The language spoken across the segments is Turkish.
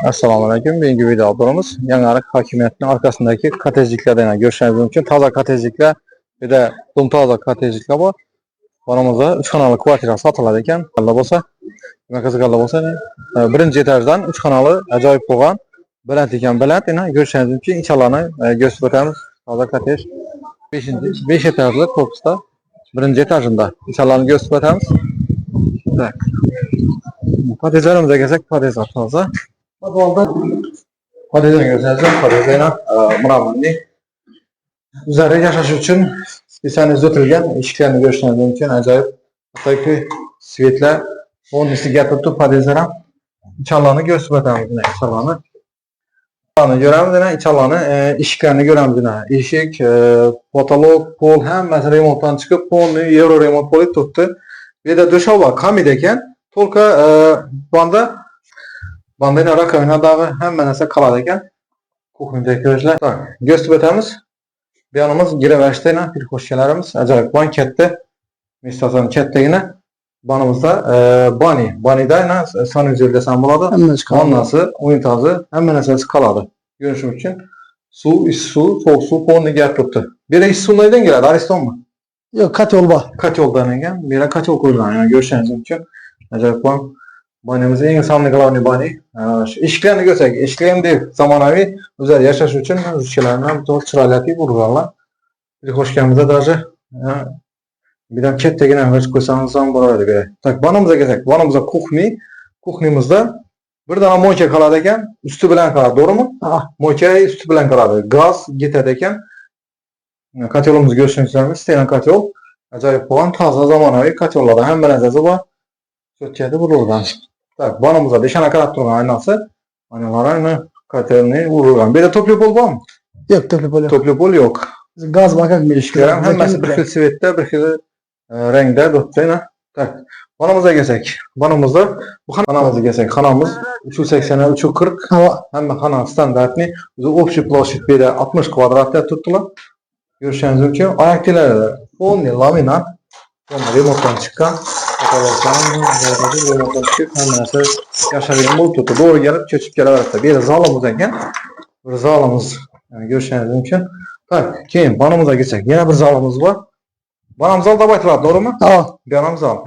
Assalamu alaikum. Bugünkü videolarımız Yanarık hakimiyetinin arkasındaki katezliklerden görüşmemiz mümkün. Taza katezlikler bir de taza katezlikler var. Banamızda 3 kanalı kvartira satılırken Allah olsa, kızık Allah olsa birinci etajdan 3 kanalı acayip olan Bülent iken Bülent görüşmemiz mümkün. İnşallah göstereceğimiz taza katej 5 etajlı korpusta birinci etajında inşallah göstereceğimiz. Evet. Patateslerimize gelsek patatesler taza. Patatesini göstereceğim. Patatesine mıramanni. Üzerinde yaşaş için spesialini ötülgen işlerini görüşmemiz mümkün. Acayip. Hatta ki svetler onun üstü getirdi patateslere. İçallarını göstereceğimiz içallarını. Göremiz içallarını işlerini göremiz. İşik, patolog, pol hem mesela remonttan çıkıp pol euro remont poli tuttu. Bir de dışarı kamideken tolka bandayla rakamına dağı hemen ise kaladayken kuhundaki gözler. Göstereceğimiz bir anımız gireverişteyine bir hoşgelerimiz. Acayip bankette Mistasan kettegine banımızda Bani'da yine sanüzül desem buladı. Annası, unitazı hemen ise kaladı. Görüşüm için su, iç su, soğuk su, ponu ger tuttu. Bir de iç su neyden geldi? Ariston mu? Yok, katyol var. Katyoldan egen. Bir de katyol koydular. Yani görüşeniz için. Acayip banımızın en insanlıklarını bani. İşlerini gösterdik. İşlerini değil. Zamanavi özel yaşaş için ülkelerinden bu çıraleti vururlar. Bir hoş gelmemize derece. Bir de kettegine hiç koysanız zaman buraya göre. Tak banımıza geçecek. Banımıza kuhnimizda bir tane moyke kaladayken üstü bilen kaladı. Doğru mu? Moyke üstü bilen kaladı. Gaz gitedeyken katyolumuzu görüşünüzlerimiz isteyen katyol. Acayip olan taze zamanavi katyollarda hem benezesi var. Türkiye'de vururlar. Tak banımıza deşen akarat duran aynası. Aynalara aynı katyolunu vururlar. Bir de toplupol var mı? Yok, toplupol yok. Toplupol yok. Gaz bakak mı ilişkiler? Hem mesela bir sivette bir renkte dostayına. Tak. Banımıza geçsek. Banımızda bu kanamızı geçsek. Kanamız 380'e 340. Hem kanal standartını общий площадь bir de 60 kvadratlar tuttular. Görüşeniz mümkün. Ayaktileri de fon laminat. Remonttan çıkan. Remonttan çıkıp hemen mesela yaşadığım bol tuttu. Doğru gelip köçüp geleverse. Bir de zalımız eken. Bir zalımız görüşeniz mümkün. Tak. Kim? Banımıza geçsek. Yine bir zalımız var. Banam zal da baytılar. Doğru mu? Banam zal.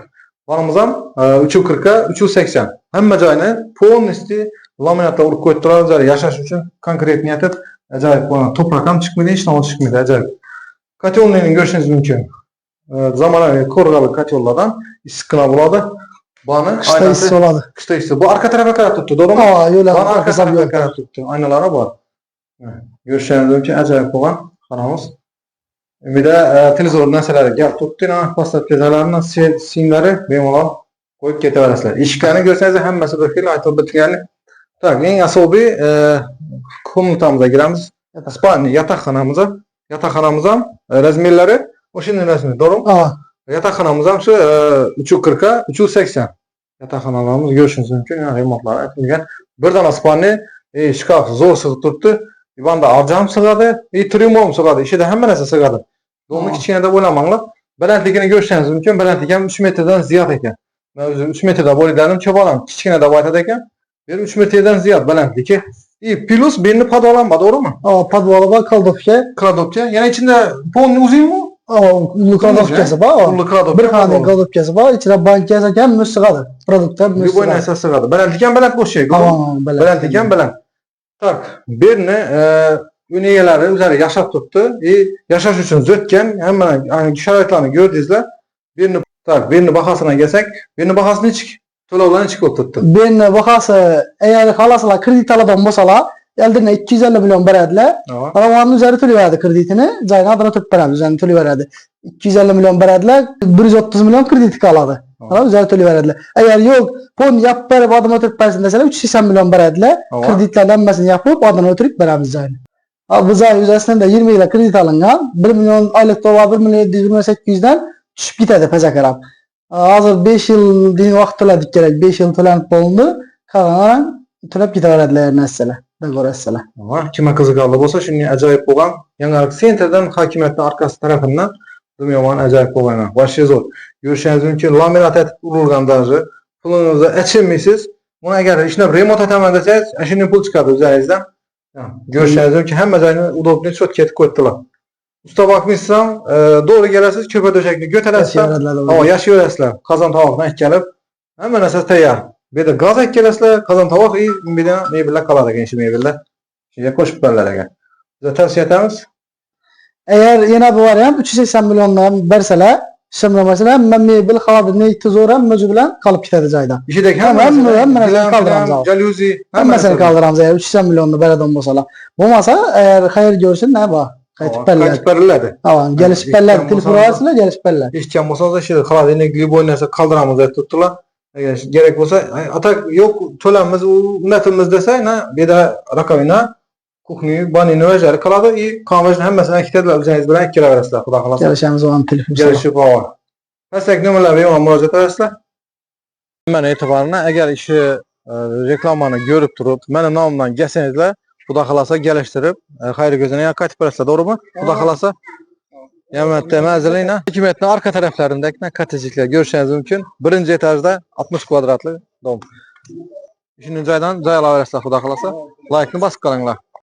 Banımızdan 340'a 380. Hem cayne fon isti laminatla vurup koydular. Yaşaş için konkret niyet et. Acayip bana topraktan çıkmıyor. Hiç namaz çıkmıyor. Acayip. Katyollarının görüşünüz mümkün. Zamanı korgalı katyollardan iskına buladı. Bana kışta hissi oladı. Kışta hissi. Bu arka tarafa kadar tuttu. Doğru mu? Bana arka tarafa kadar tuttu. Aynalara var. Görüşünüz mümkün. Acayip olan kanalımız. Bir de televizor neseleri gel tuttu. Pastat kezalarının simleri benim olan koyup getirerler. İşlerini görseniz hem mesela bir ayet bitkilerini. Tak, en asobi komutamıza giremiz. Yatakhanamıza rezmirleri o şimdi resmi. Doğru mu? Yatakhanamıza şu 340'a 380. Yatakhanamız görüşünüz mümkün. Yani remontlar etmeyken. Bir tane spani şkaf zor sığıp tuttu. Bir banda alacağım sığadı. Trimom sığadı. İşte de hemen ese sığadı. Doğumlu kiçine de boylamanlar. Bəlentlikini görüşseniz mümkün. Bəlentliken 3 metreden ziyad eken. 3 metrede boyladım çobalam. Kiçine de bayta eken. 3 metreden ziyad bələntlik. Plus birini padvalanma. Doğru mu? Padvalava kaldopke. Kladopke. Yani içinde pon uzun mu? Ullu kaldopkesi var. Ullu kladopke. Bir tane kaldopkesi var. İçine bankesi kem müs sığadı. Produktlar müs sığadı. Bir boyuna esas sığadı. Bəlentliken bəlent boş şey. Bəlentliken bəlent. Tak. Birini üniyeleri üzeri yaşat tuttu. Yaşaş için zötken hemen yani şaratlarını gördüğünüzde birini bakasına geçsek, birini bakasını hiç tolavlarını hiç tuttu. Birini bakası eğer halasıla kredi aladan bosala eldine 250 milyon berediler. Arabanın üzeri tülü verdi kreditini. Cayna adına tüp beredi. Üzerine tülü verdi. 250 milyon berediler. 130 milyon krediti kaladı. Üzeri tülü verdiler. Eğer yok pon yap verip adına tüp versin deseler 380 milyon berediler. Kreditlerden mesini yapıp adına ötürük beremiz cayna. Bu zay üzerinden de 20 ile kredi alıngan 1 milyon aylık dolar 1 milyon 728'den düşüp gitedi pezakaram. Hazır 5 yıl din vaqt to'ladik kerak. 5 yıl to'lanib bo'ldi. Qaragan to'lab ketaveradilar narsalar. Dagorassalar. Kime qiziqarli bo'lsa, shunday ajoyib bo'lgan Yangilik sentrdan hokimiyatning arkasi tarafından dunyoman ajoyib bo'lgan. Вообще zo'r. Görüşünüz mümkün. Laminat etib urilgan даже. Pulunuzni achinmaysiz. Bunu eğer işine remont etaman deseniz, eşinin pul çıkardı üzerinizden. Görüşünüz ki hem mezarını udobunu çok ketip koydular. Usta bakmışsam, doğru gelirsiniz, köpe döşekli götürəsizler. Ama yaşayırsınlar. Kazan tavakdan ek gelip, hemen esas teyyar. Bir de gaz ek gelirsizler, kazan tavak iyi, bir de meyveler kalar gençli meyveler. Şimdi koşup verler egen. Bize tavsiye etmemiz. Eğer yine bu var ya 380 milyondan verseler, şimdi mesela ben mebel kalıbı ne ittizoram mecburen kalıp gider cayda. İşte de Hem kaldıramız. Jaluzi. Hem mesela kaldıramız ya 380 milyonlu belediye olsalar. Bu masa eğer hayır görsün ne var? Kayıt bellerdi. Tamam, gelişip beller. Telefon arasında gelişip beller. İşçen olsa da şey, kalan enekliği boyunca kaldıramızı tuttular. Gerek olsa, atak yok, tölenimiz, netimiz dese, bir de rakavina, kuhni, banini vesaire kaladı. İyi, kahvecinin hem mesela kitaplar üzeriniz bilen iki kere verirler. Kuda kalasa. Gelişemiz olan telefon. Gelişip hava. Meslek nömerler ve ona müracaat edersler. Ben etibarına eğer işi reklamını görüp durup, benim namımdan gelsenizler, Kuda kalasa geliştirip, hayır gözüne ya kaç parasla doğru mu? Kuda kalasa. Yemette mezeliyle hükümetin arka taraflarındaki katecikler görüşeniz mümkün. Birinci etajda 60 kvadratlı dom. Üçüncü aydan cay alaveresler Kuda kalasa. Like'ını basıp kalınlar.